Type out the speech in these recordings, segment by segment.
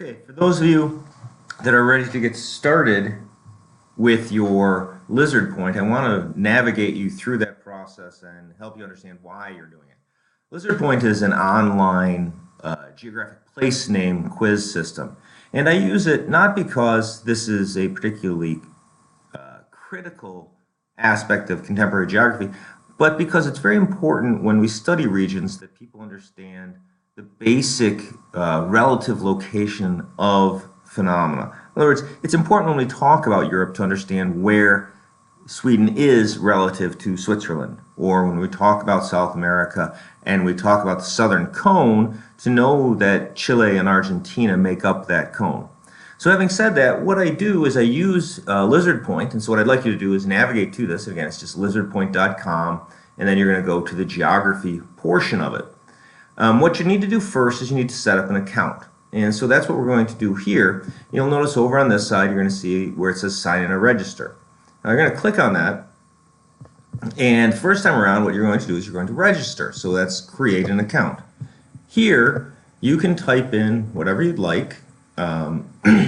Okay, for those of you that are ready to get started with your lizard point, I want to navigate you through that process and help you understand why you're doing it. Lizard point is an online geographic place name quiz system, and I use it not because this is a particularly critical aspect of contemporary geography, but because it's very important when we study regions that people understand the basic relative location of phenomena. In other words, it's important when we talk about Europe to understand where Sweden is relative to Switzerland, or when we talk about South America and we talk about the southern cone, to know that Chile and Argentina make up that cone. So having said that, what I do is I use LizardPoint, and so what I'd like you to do is navigate to this. Again, it's just lizardpoint.com, and then you're going to go to the geography portion of it. What you need to do first is you need to set up an account. And so that's what we're going to do here. You'll notice over on this side, you're going to see where it says sign in or register. Now you're going to click on that. And first time around, what you're going to do is you're going to register. So that's create an account. Here, you can type in whatever you'd like.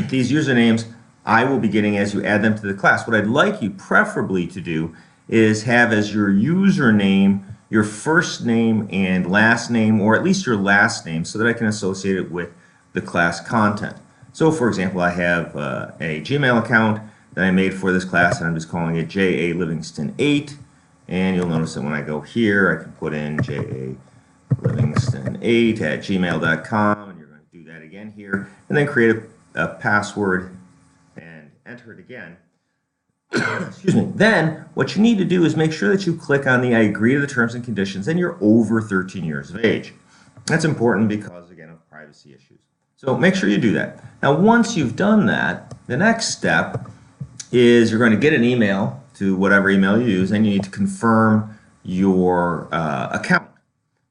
These usernames I will be getting as you add them to the class. What I'd like you preferably to do is have as your username your first name and last name, or at least your last name, so that I can associate it with the class content. So for example, I have a Gmail account that I made for this class, and I'm just calling it JA Livingston 8, and you'll notice that when I go here I can put in JA Livingston 8 at gmail.com, and you're going to do that again here, and then create a password and enter it again. Excuse me. Then what you need to do is make sure that you click on the I agree to the terms and conditions and you're over 13 years of age. That's important because, again, of privacy issues. So make sure you do that. Now once you've done that, the next step is you're going to get an email to whatever email you use, and you need to confirm your account.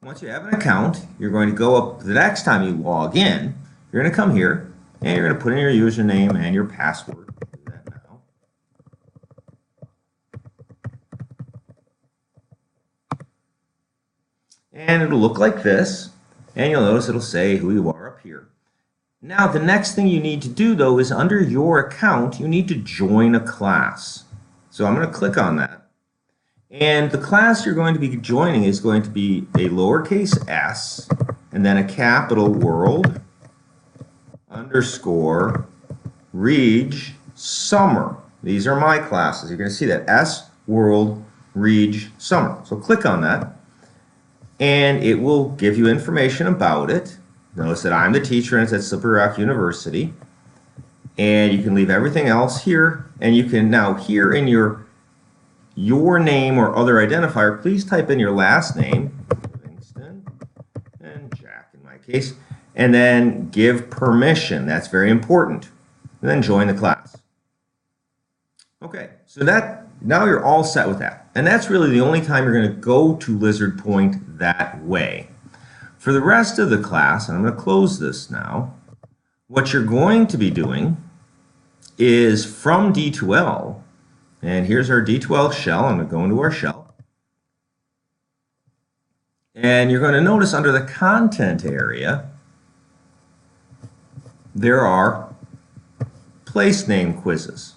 Once you have an account, you're going to go up the next time you log in, you're going to come here and you're going to put in your username and your password. And it'll look like this, and you'll notice it'll say who you are up here. Now the next thing you need to do though is under your account you need to join a class. So I'm going to click on that, and the class you're going to be joining is going to be a lowercase s and then a capital world underscore reg summer. These are my classes. You're going to see that S world reg summer. So click on that, and it will give you information about it. Notice that I'm the teacher and it's at Slippery Rock University. And you can leave everything else here, and you can now here in your name or other identifier, please type in your last name, Livingston, and Jack in my case, and then give permission. That's very important. And then join the class. Okay, so now you're all set with that. And that's really the only time you're going to go to LizardPoint that way. For the rest of the class, and I'm going to close this now, what you're going to be doing is from D2L, and here's our D2L shell. I'm going to go into our shell. And you're going to notice under the content area, there are place name quizzes.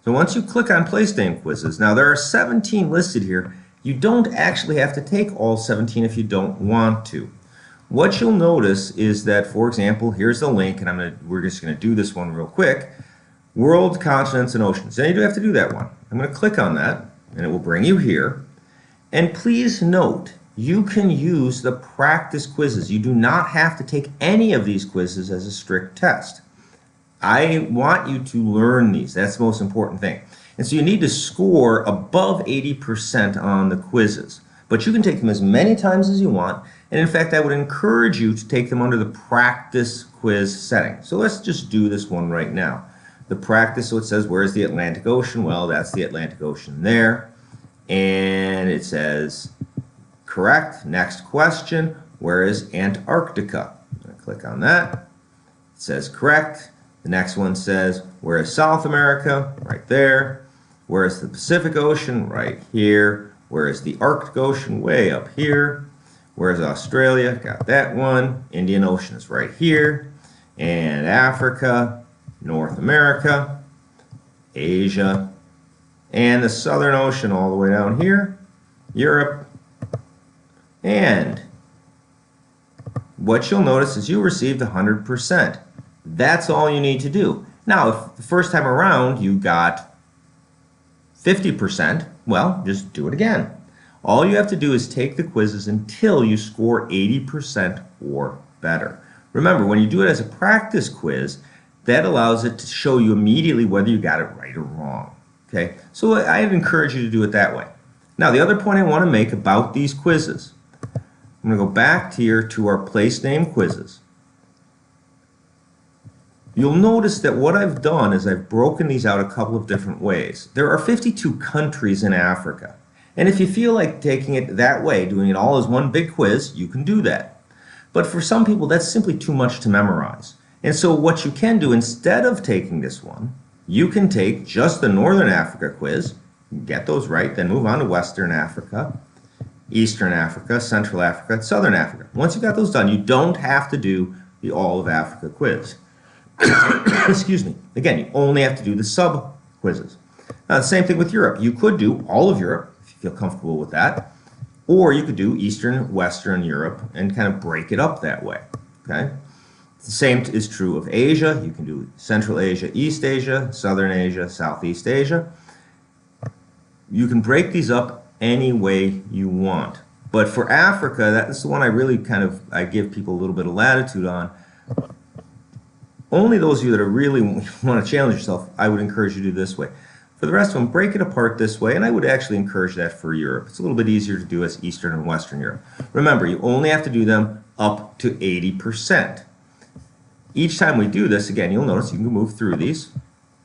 So once you click on place name quizzes, now there are 17 listed here. You don't actually have to take all 17 if you don't want to. What you'll notice is that, for example, here's the link, and we're just going to do this one real quick. World, continents, and oceans. Then you do have to do that one. I'm going to click on that, and it will bring you here. And please note, you can use the practice quizzes. You do not have to take any of these quizzes as a strict test. I want you to learn these. That's the most important thing. And so you need to score above 80% on the quizzes. But you can take them as many times as you want. And in fact, I would encourage you to take them under the practice quiz setting. So let's just do this one right now. The practice, so it says, where's the Atlantic Ocean? Well, that's the Atlantic Ocean there. And it says, correct. Next question, where is Antarctica? I'm going to click on that. It says correct. The next one says, where is South America? Right there. Where is the Pacific Ocean? Right here. Where is the Arctic Ocean? Way up here. Where is Australia? Got that one. Indian Ocean is right here. and Africa, North America, Asia, and the Southern Ocean all the way down here, Europe, and what you'll notice is you received 100%. That's all you need to do. Now, if the first time around you got 50%, well, just do it again. All you have to do is take the quizzes until you score 80% or better. Remember, when you do it as a practice quiz, that allows it to show you immediately whether you got it right or wrong. Okay, so I'd encourage you to do it that way. Now, the other point I want to make about these quizzes, I'm going to go back here to our place name quizzes. You'll notice that what I've done is I've broken these out a couple of different ways. There are 52 countries in Africa. And if you feel like taking it that way, doing it all as one big quiz, you can do that. But for some people, that's simply too much to memorize. And so what you can do, instead of taking this one, you can take just the Northern Africa quiz, get those right, then move on to Western Africa, Eastern Africa, Central Africa, Southern Africa. Once you've got those done, you don't have to do the All of Africa quiz. Excuse me. Again, you only have to do the sub-quizzes. Now, the same thing with Europe. You could do all of Europe, if you feel comfortable with that, or you could do Eastern, Western Europe, and kind of break it up that way. Okay? The same is true of Asia. You can do Central Asia, East Asia, Southern Asia, Southeast Asia. You can break these up any way you want. But for Africa, that's the one I give people a little bit of latitude on. Only those of you that are really want to challenge yourself, I would encourage you to do this way. For the rest of them, break it apart this way, and I would actually encourage that for Europe. It's a little bit easier to do as Eastern and Western Europe. Remember, you only have to do them up to 80%. Each time we do this, again, you'll notice you can move through these.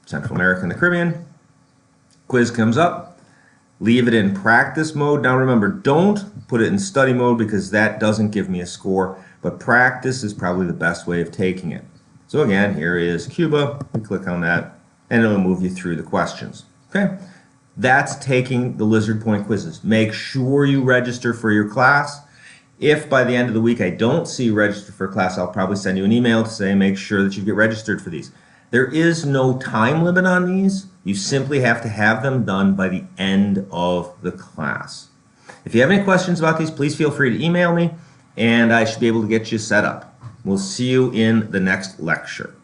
Central America and the Caribbean. Quiz comes up. Leave it in practice mode. Now remember, don't put it in study mode because that doesn't give me a score, but practice is probably the best way of taking it. So again, here is Cuba. We click on that, and it'll move you through the questions. Okay? That's taking the LizardPoint quizzes. Make sure you register for your class. If by the end of the week I don't see you register for class, I'll probably send you an email to say make sure that you get registered for these. There is no time limit on these. You simply have to have them done by the end of the class. If you have any questions about these, please feel free to email me, and I should be able to get you set up. We'll see you in the next lecture.